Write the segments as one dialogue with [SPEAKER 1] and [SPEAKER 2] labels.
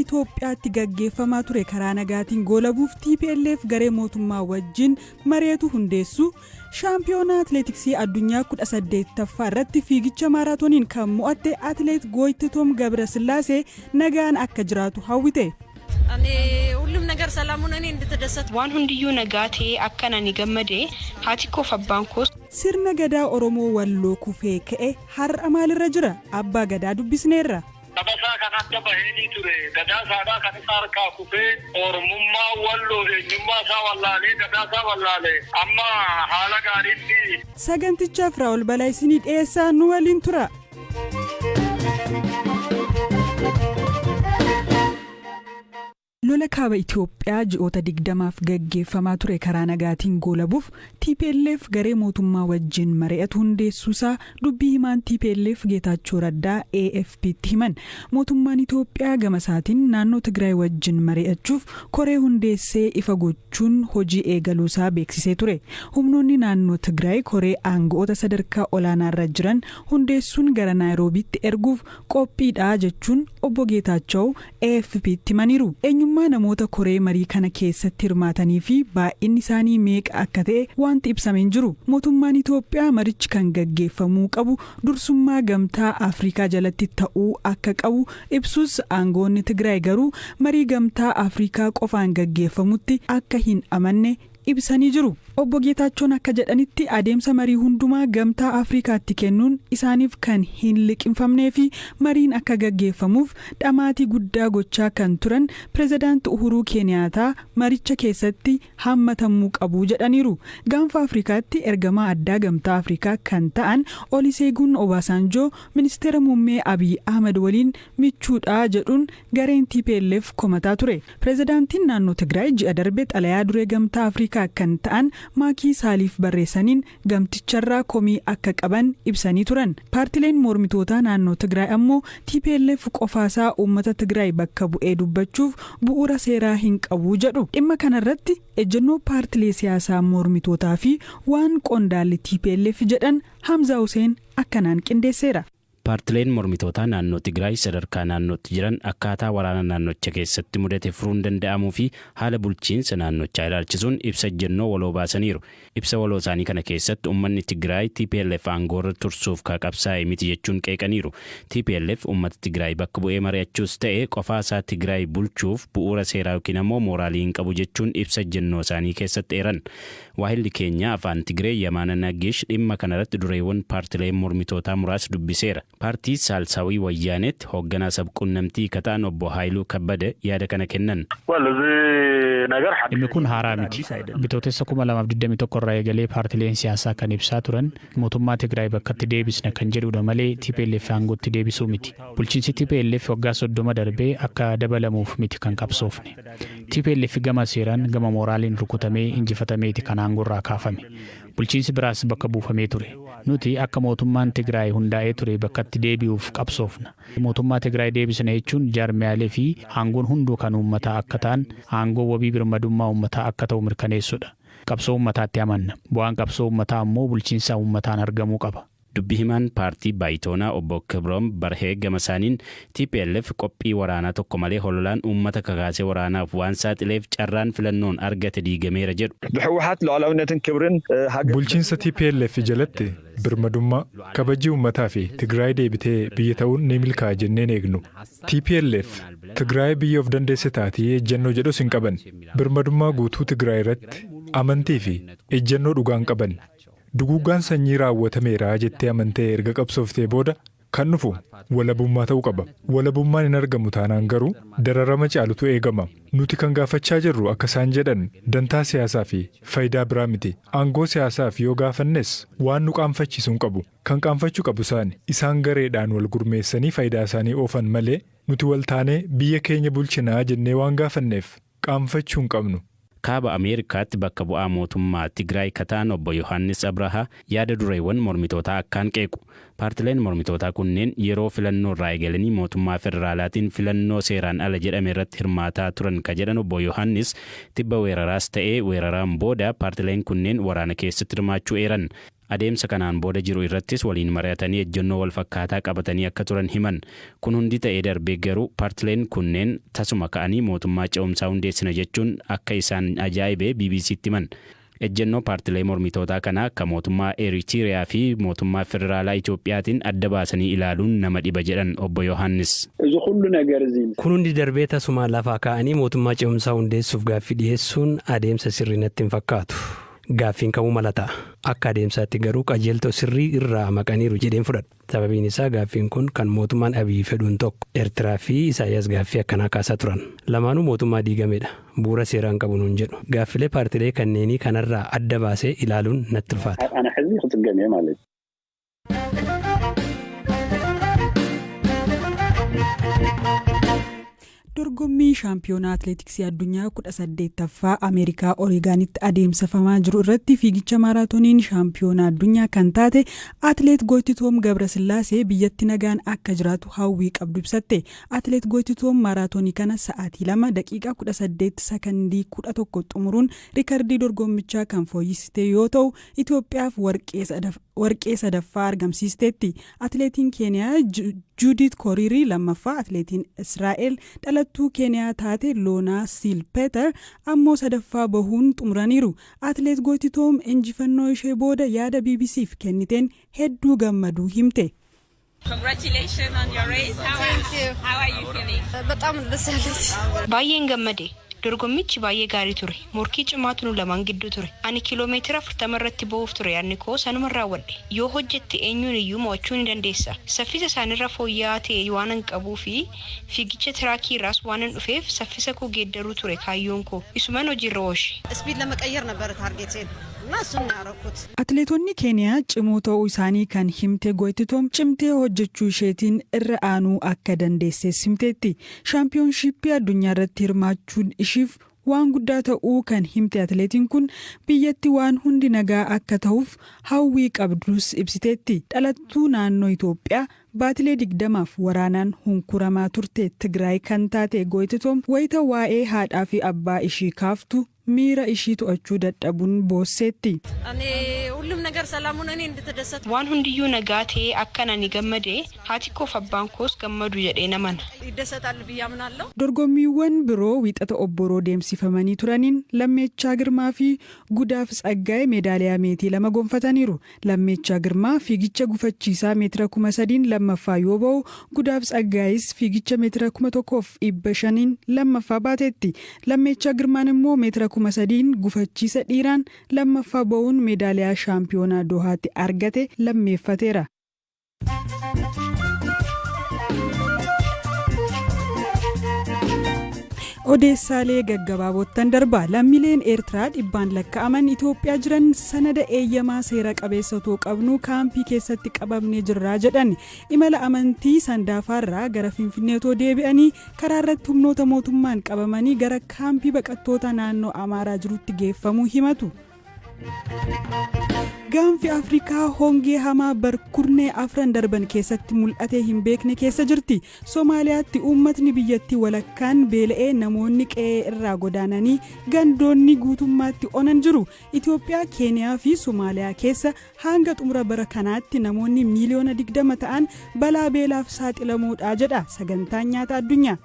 [SPEAKER 1] Itoophiyaatti gaggeeffamaa ture karaa nagaatiin goolabuuf TPLF garee mootummaa wajjin mari'atu hundeessu shaampiyoonaa atileetiksii addunyaa 18ffaa irratti fiigicha maaraatooniin kan mo'atte atileet Gooyititoom Gabrasillaasee nagaan akka jiraatu hawwite.
[SPEAKER 2] ሁሉም ነገር ሰላሙን እኔ እንድትደሰት
[SPEAKER 3] waan hundiyyuu nagaatee akka nani gammadee haati koo abbaan koo
[SPEAKER 1] sirna gadaa Oromoo Walloo kufee ka'e har'a maalirra jira abbaa gadaa dubbisneerra.
[SPEAKER 4] Tabasaa kanatti bahanii ture gadaa saadaa kan sarkaa kufee Oromummaa Walloo eenyummaa isaa wallaalee gadaa isaa wallaalee amma haala gaariitti
[SPEAKER 1] sagantichaaf Raawul Balaa isinii dhiyeessaa nu waliin tura. Lola kaaba Itoophiyaa ji'oota 20f gaggeeffamaa ture karaa nagaatiin goolabuuf TPLF garee mootummaa wajjin mari'atu hundeessuusaa dubbii himaan TPLF Geetaachoo Raddaa AFP'tti himan. Mootummaan Itoophiyaa gama isaatiin naannoo Tigraay wajjin mari'achuuf koree hundeessee ifa gochuun hojii eegaluusaa beeksisee ture. Humnoonni naannoo Tigraay koree aangawoota sadarkaa olaanaarra jiran hundeessuun gara Naayiroobiitti erguuf qophiidha jechuun obbo Geetaachoo AFP'tti himaniiru. Namoota koree marii kana keessatti hirmaatanii fi baay'inni isaanii meeqa akka ta'e wanti ibsamee jiru. Mootummaan Itoophiyaa marichi kan gaggeeffamuu qabu dursummaa gamtaa Afrikaa jalatti ta'uu akka qabu ibsus aangoonni Tigraay garuu marii gamtaa Afrikaa qofaan gaggeeffamutti akka hin amanne ibsanii jiru. Obbo Geetaachoon akka jedhanitti adeemsa marii hundumaa gamtaa Afrikaatti kennuun isaaniif kan hin liqinfamnee fi mariin akka gaggeeffamuuf dhamaatii guddaa gochaa kan turan pirezidaanti Uhuruu Keeniyaataa maricha keessatti hammatamuu qabu jedhaniiru. Gaanfa Afrikaatti ergamaa addaa gamtaa Afrikaa kan ta'an Olusegun Obasanjoo ministeera muummee Abiy Ahmed waliin michuudha jedhuun gareen TPLF komataa ture. Pirezidaantiin naannoo Tigraay ji'a darbe xalayaa duree gamtaa Afrikaa kan ta'an Maakii Saaliif barreessaniin gamticharraa komii akka qaban ibsanii turan. Paartileen mormitootaa naannoo Tigraay ammoo TPLF qofaasaa uummata Tigraay bakka bu'ee dubbachuuf bu'uura seeraa hin qabu jedhu. Dhimma kanarratti ejjennoo paartilee siyaasaa mormitootaa fi waan qondaalli TPLF jedhan Hamza Hussein akkanaan qindeesseera.
[SPEAKER 5] Paartileen mormitootaa naannoo Tigraay sadarkaa naannootti jiran akkaataa waraana naannocha keessatti mudate furuun danda'amuu fi haala bulchiinsa naannochaa ilaalchisuun ibsa ejjennoo waloo baasaniiru. Ibsa waloo isaanii kana keessatti uummanni Tigraay TPLF aangoorra tursuuf qabsaa'e miti jechuun qeeqaniiru. TPLF uummata Tigraay bakka bu'ee mari'achuus ta'e qofaasaa Tigraay bulchuuf bu'uura seeraa yookiin ammoo mooraalii hin qabu jechuun ibsa ejjennoo isaanii keessatti eeran. Waahilli keenya afaan Tigraay Yamaana Nageesh dhimma kanarratti dureewwan paartileen mormitootaa muraasa dubbiseera. Paartii Saalsaawii Wayyaanetti hoogganaa sabquunnamtii kataan obbo Haayiluu Kabbada yaada kana kennan.
[SPEAKER 6] Dhimmi kun haaraa miti. Bitootessa 2021 irraa eegalee paartileen siyaasaa kan ibsaa turan mootummaa Tigraay bakkatti deebisna kan jedhudha malee TPLF aangootti deebisuu miti. Bulchiinsi TPLF waggaa 30 darbee akka dabalamuuf miti kan qabsoofne. TPLF gama seeraan gama moraaliin rukutamee injifatameeti kan aangoorraa kaafame. Bulchiinsi biraas bakka buufamee ture. Nuti akka mootummaan Tigraay hundaa'ee ture bakkatti deebi'uuf qabsoofna. Mootummaa Tigraay deebisna jechuun jaarmiyaalee fi aangoon hunduu kan uummataa akka ta'an aangoo wabii birmadummaa uummataa akka ta'u mirkaneessudha. Qabsoo uummataatti amanna. Bu'aan qabsoo uummataa ammoo bulchiinsa uummataan argamuu qaba.
[SPEAKER 5] Dubbi himaan paartii Baayitoonaa obbo Kibroom Barhee gama isaaniin TPLF qophii waraanaa tokko malee hololaan uummata kakaasee waraanaaf waan saaxileef carraan filannoon argate diigameera jedhu.
[SPEAKER 7] Bulchiinsa TPLF jalatti birmadummaa kabajii uummataa fi Tigraay deebitee biyya ta'uun ni milkaa'a jenneen eegnu. TPLF Tigraay biyya of dandeesse taatee ejjennoo jedhus hin qaban. Birmadummaa guutuu Tigraay irratti amantii fi ejjennoo dhugaan qaban. Duguuggaan sanyii raawwatameera jettee amantee erga qabsooftee booda kan dhufu walabummaa ta'uu qaba. Walabummaan hin argamu taanaan garuu dararama caalutu eegama. Nuti kan gaafachaa jirru akka isaan jedhan dantaa siyaasaa fi faayidaa biraa miti. Aangoo siyaasaaf yoo gaafannes waan nu qaanfachiisu hin qabu. Kan qaanfachuu qabu isaan gareedhaan wal gurmeessanii faayidaa isaanii oofan malee nuti wal taanee biyya keenya bulchinaa jennee waan gaafanneef qaanfachuu hin qabnu.
[SPEAKER 5] Kaaba Ameerikaatti bakka bu'aa mootummaa Tigraay kataan obbo Yohaannis Abrahaa yaada dureewwan mormitootaa akkaan qeequ. Paartileen mormitootaa kunneen yeroo filannoo irraa eegalanii mootummaa federaalaatiin filannoo seeraan ala jedhame irratti hirmaataa turan ka jedhan obbo Yohaannis tibba weeraraas ta'ee weeraraan booda paartileen kunneen waraana keessatti hirmaachuu eeran. Adeemsa kanaan booda jiru irrattis waliin mari'atanii ejjennoo wal fakkaataa qabatanii akka turan himan. Kun hundi ta'ee darbee garuu paartileen kunneen tasuma ka'anii mootummaa ce'umsaa hundeessina jechuun akka isaan ajaa'ibee BBC'tti himan. Ejjennoo paartilee mormitootaa kana akka mootummaa Eritiriyaa fi mootummaa federaalaa Itoophiyaatiin adda baasanii ilaaluun nama dhiba jedhan obbo Yohaannis.
[SPEAKER 8] Kun hundi darbee tasuma lafaa ka'anii mootummaa ce'umsaa hundeessuuf gaaffii dhiyeessuun adeemsa sirrii natti hin fakkaatu. Gaaffiin kamuu mala ta'a. Akka adeemsaatti garuu qajeeltoo sirrii irraa maqaniiru jedheen fudhadha. Sababiin isaa gaaffiin kun kan mootummaan Abiy fedhuun tokko Eertiraa fi Isaayyaas gaaffii akkanaa kaasaa turan. Lamaanuu mootummaa diigamedha. Bu'uura seeraan qabu nuun jedhu. Gaaffilee paartilee kanneenii kanarraa adda baasee ilaaluun natti ulfaata.
[SPEAKER 1] Dorgommii shaampiyoonaa atileetiksii addunyaa 18ffaa Ameerikaa Oreegaanitti adeemsifamaa jiru irratti fiigicha maaraatooniin shaampiyoonaa addunyaa kan taate atileet Gootitoom Gabrasillaasee biyyatti nagaan akka jiraatu hawwii qabdu ibsatte. Atileet Gootitoom maaraatoonii kana sa'aatii 2 daqiiqaa 18 sekondii 11 xumuruun riikardii dorgommichaa kan fooyyessite yoo ta'u Itoophiyaaf warqee sadaffaa argamsiisteetti. Atileetiin Keeniyaa Judith Koririi lammaffaa, atileetiin Israa'el dhalattuu Keeniyaa taate Loonaa Silpeter ammoo sadaffaa bahuun xumuraniiru. Atileet Gootitoom injifannoo ishee booda yaada BBC'f kenniteen hedduu gammaduu himte.
[SPEAKER 3] Congratulations on your race. How are you feeling?
[SPEAKER 2] በጣም ደስ ያለኝ
[SPEAKER 3] Baay'een gammade. Dorgommichi baay'ee gaarii ture. Morkii cimaatu nu lamaan gidduu ture. Ani kiiloomeetira 40 irratti ba'uuf ture yaadni koo sanuma raawwadhe. Yoo hojjette eenyuun iyyuu mo'achuu ni dandeessa. Saffisa isaanirra fooyya'aa ta'e waan hin qabuu fi fiigicha tiraakii irraas waan hin dhufeef saffisa koo geeddaruu ture kaayyoon koo. Isumaan hojiirra oolche.
[SPEAKER 2] ስፒድ ለመቀየር ነበር ታርጌቴን እና እሱን ያደረኩት።
[SPEAKER 1] Atileetonni Keeniyaa cimoo ta'uu isaanii kan himte Gootitoom cimtee hojjechuu isheetiin irra aanuu akka dandeesses himteetti. Shaampiyoonshiippii addunyaa irratti hirmaachuun ishiif waan guddaa ta'uu kan himte atileetiin kun biyyatti waan hundi nagaa akka ta'uuf hawwii qabdus ibsiteetti. Dhalattuu naannoo Itoophiyaa baatilee 20f waraanaan hunkuramaa turte Tigraay kan taate Gootitoom wayita waa'ee haadhaa fi abbaa ishii kaaftu miira ishii to'achuu dadhabuun boosseetti.
[SPEAKER 2] እኔ ሁሉም ነገር ሰላም ሆነ እኔ እንድትደሰት
[SPEAKER 3] Waan hundiyyuu nagaa ta'ee akkan ani gammade haati koof abbaan koos gammadu jedhee namana.
[SPEAKER 2] ይደሰታል ብዬ አምናለሁ።
[SPEAKER 1] Dorgommiiwwan biroo wiixata obboroo deemsifamanii turaniin Lammeechaa Girmaa fi Gudaaf Tsaggaa'ee meedaaliyaa meetii 2 gonfataniiru. Lammeechaa Girmaa fiigicha gufachiisaa meetira 3,000 lammaffaa yoo ba'u, Gudaaf Tsaggaa'ees fiigicha meetira 1,500 lammaffaa baateetti. Lammeechaa Girmaan immoo meetira 3,000 gufachiisa dhiiraan lammaffaa ba'uun meedaaliyaa shaampiyoonaa Doohaatti argate lammeeffateera. Odeessaalee gaggabaabottan darba. Lammiileen Eertiraa dhibbaan lakkaa'aman Itoophiyaa jiran sanada eeyyamaa seera qabeessa too qabnu kaampii keessatti qabamnee jirraa jedhan. Imala amantii Sandaafaarraa gara Finfinneetoo deebi'anii karaa irratti humnoota mootummaan qabamanii gara kaampii baqattoota naannoo Amaaraa jirutti geeffamuu himatu. Gaanfi Afrikaa hongee hamaa barkurnee afran darban keessatti mul'atee hin beekne keessa jirti. Somaaliyaatti uummatni biyyattii walakkaan beela'ee namoonni qe'ee irraa godaananii gandoonni guutummaatti onan jiru. Itoophiyaa, Keeniyaa fi Somaaliyaa keessa hanga xumura bara kanaatti namoonni miiliyoona 20 ta'an balaa beelaaf saaxilamuudha jedha sagantaan nyaata addunyaa.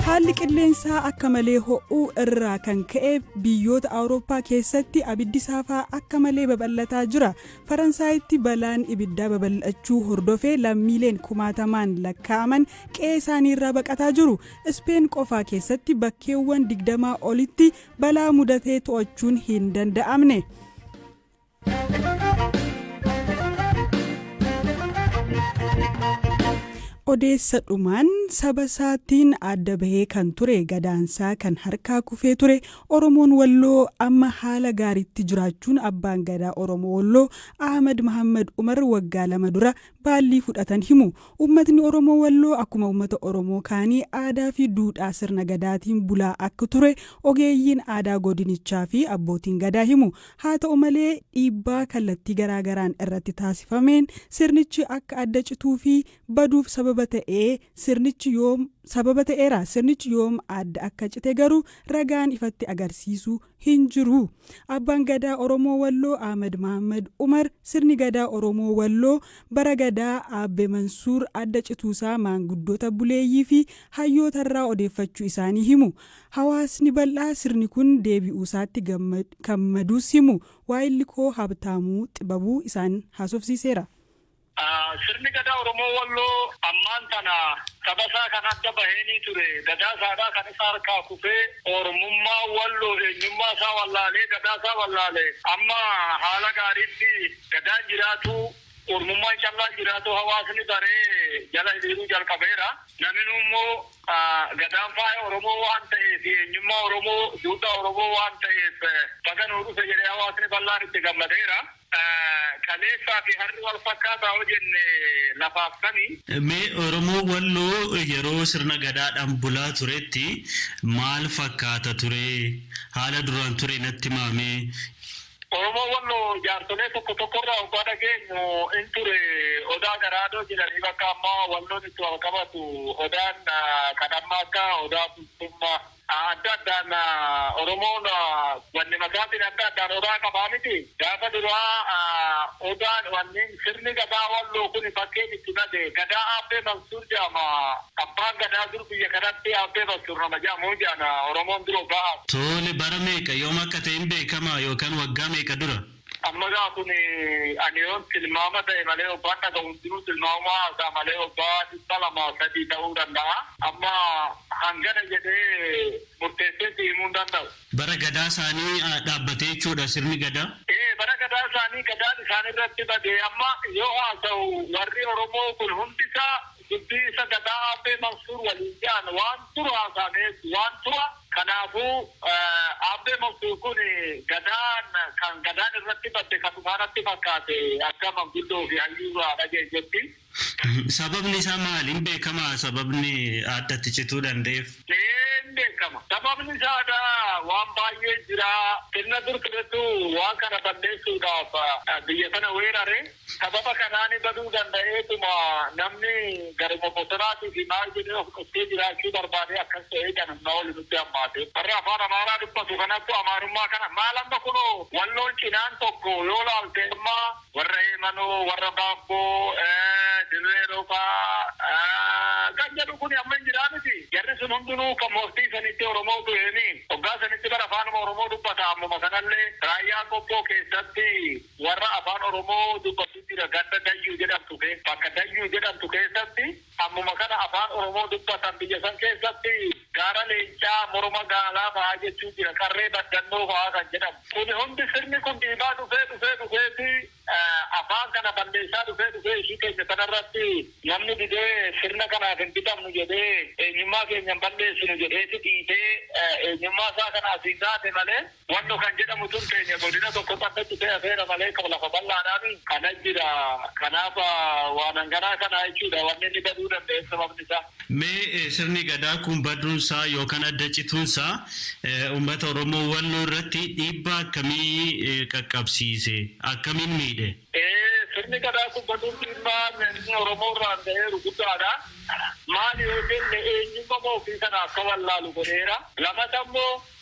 [SPEAKER 1] Haalli qilleensaa akka malee ho'uu irraa kan ka'e biyyoota Awurooppaa keessatti abiddi saafaa akka malee babal'ataa jira. Faransaayitti balaan ibiddaa babal'achuu hordofee lammiileen kumaatamaan lakkaa'aman qe'ee isaaniirraa baqataa jiru. Ispeen qofaa keessatti bakkeewwan 20 olitti balaa mudatee to'achuun hin danda'amne. Odeessa dhumaan saba isaatiin adda bahee kan ture gadaansaa kan harkaa kufee ture Oromoon Walloo amma haala gaariitti jiraachuun abbaan gadaa Oromoo Walloo Ahmad Muhammad Umar waggaa 2 dura baallii fudhatan himu. Uummatni Oromoo Walloo akkuma uummata Oromoo kaanii aadaa fi duudhaa sirna gadaatiin bulaa akka ture ogeeyyiin aadaa godinichaa fi abbootiin gadaa himu. Haa ta'u malee dhiibbaa kallattii garaagaraan irratti taasifameen sirnichi akka adda cituu fi baduuf sababa sababa ta'eera. Sirnichi yoom adda akka cite garuu ragaan ifatti agarsiisu hin jiru. Abbaan gadaa Oromoo Walloo Ahmed Mahammad Umar sirni gadaa Oromoo Walloo bara gadaa Abbee Mansuur adda cituusaa maanguddoota buleeyyii fi hayyootarraa odeeffachuu isaanii himu. Hawaasni bal'aa sirni kun deebi'uusaatti gammaduus himu. Waa'illi koo Habtaamuu Xibabuu isaan haasofsiiseera.
[SPEAKER 4] Sirni gadaa Oromoo Walloo ammaan tana sabasaa kan adda baheenii ture. Gadaa saadaa kan isa harkaa kufee Oromummaa Walloo eenyummaa isaa wallaalee gadaa isaa wallaalee amma haala gaariitti gadaan jiraatu Oromummaan callaan jiraatu hawaasni baree jala hiriiruu jalqabeera. Namni immoo gadaan faaya Oromoo waan ta'eef eenyummaa Oromoo duudhaa Oromoo waan ta'eef baga nuu dhufe jedhee hawaasni bal'aan itti gammadeera. Kaleessaa fi harri wal fakkaataa hojjenne lafaaf sanii.
[SPEAKER 9] Mee Oromoo Walloo yeroo sirna gadaadhaan bulaa turetti maal fakkaata ture? Haala duraan ture natti himamee.
[SPEAKER 4] Oromoo Walloo jaartolee tokkorraa obbaa dhageenyu in ture odaa garaadoo jedhanii bakka ammaa Walloon itti wal qabatu odaan kan amma akka odaa bultummaa adda addaan Oromoon wanni makaatiin adda addaan odaa qabaa miti. Gaafa duraa odaan wanneen sirni gadaa Walloo kun bakkeen itti nade gadaa Abbee Mansuur jedhama. Abbaan gadaa dur biyya kanatti Abbee Mansuur nama jedhamu jedhana Oromoon dura ba'a.
[SPEAKER 9] Tole bara meeqa yoom akka ta'e hin beekama yookaan waggaa meeqa dura?
[SPEAKER 4] Amma kun ani yoon tilmaama ta'e malee obbaan dhaga hundinuu tilmaamaa isaa malee obbaa 203 ta'uu danda'a. Amma hangana jedhee murteessee himuu hin danda'u.
[SPEAKER 9] Bara gadaa isaanii dhaabbatee jechuudha sirni gadaa?
[SPEAKER 4] Bara gadaa isaanii gadaan isaan irratti badee amma yoo haasa'u warri Oromoo kun hundi isaa dubbii isa gadaa Abbee Mansuur waliin jedhan waan tura haasa'ameef waan tura. Kanaafuu Abbee Mansuur kun gadaan irratti badde kan dhumaanatti fakkaate akka manguddoo fi hayyuurraa dhageessetti.
[SPEAKER 9] Sababni isaa maaliin beekama? Sababni addatti cituu danda'eef?
[SPEAKER 4] Beekama. Sababni isaa waan baay'ee jira. Sirna dur turetu waan kana balleessuudhaaf biyya kana weerare. Sababa kanaan baduu danda'eetuma namni garuma bosonaatii fi maal jedhee of qottee jiraachuu barbaade akkas ta'ee kan humna oli nutti hammaate. Warra afaan Amaaraa dubbatu kanattu Amaarummaa kana maal amma kunoo Walloon cinaan tokko yoo laalte amma warra Heemanoo, warra Baabboo, Dirree Roobaa kan jedhu kun amma hin jiraa miti. Jarri sun hundinuu kan mooftii sanitti Oromoo tu'eeni. Hoggaa sanitti bara afaanuma Oromoo dubbata ammuma kanallee raayyaa qobboo keessatti warra afaan Oromoo dubbatu jira ganda Dayyuu jedhamtu bakka Dayyuu jedhamtu keessatti ammuma kana afaan Oromoo dubbatan biyya san keessatti gaara leencaa morma gaalaa fa'aa jechuu jira qarree baddannoo fa'aa kan jedhamu. Kun hundi sirni kun dhiibaa dhufeeti afaan kana balleessaa dhufee ishii keessa kanarratti namni didee sirna kanaaf hin bitamnu jedhee eenyummaa keenya hin balleessinu jedheeti dhiitee eenyummaa isaa kanaaf hin taate malee wanno kan jedhamu tun keenya godina tokko addatti ta'e afeera malee kan lafa bal'aadhaan kana jira. Kanaaf waan hanganaa kana jechuudha wanni inni baduu danda'e sababni isaa.
[SPEAKER 9] Mee sirni gadaa kun baduunsaa yookaan adda cituunsaa uummata Oromoo Walloo irratti dhiibbaa akkamii qaqqabsiise? Akkamiin miidhe?
[SPEAKER 4] Sirni gadaa kun baduun dhiibbaa Oromoo irraan ga'eeru guddaadha. Maali yoo jenne eenyummaa ofii kana akka wallaalu godheera. Lamata immoo